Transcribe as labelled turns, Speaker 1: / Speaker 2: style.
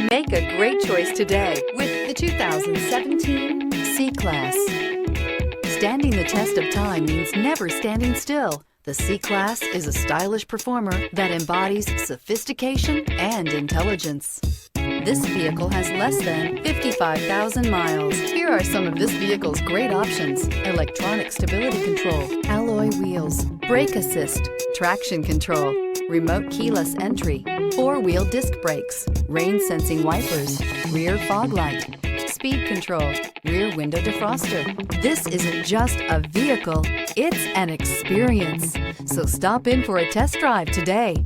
Speaker 1: Make a great choice today with the 2017 C-Class. Standing the test of time means never standing still. The C-Class is a stylish performer that embodies sophistication and intelligence. This vehicle has less than 55,000 miles. Here are some of this vehicle's great options: electronic stability control, alloy wheels, brake assist, traction control, remote keyless entry, four-wheel disc brakes, rain sensing wipers, rear fog light, speed control, rear window defroster. This isn't just a vehicle, it's an experience. So stop in for a test drive today.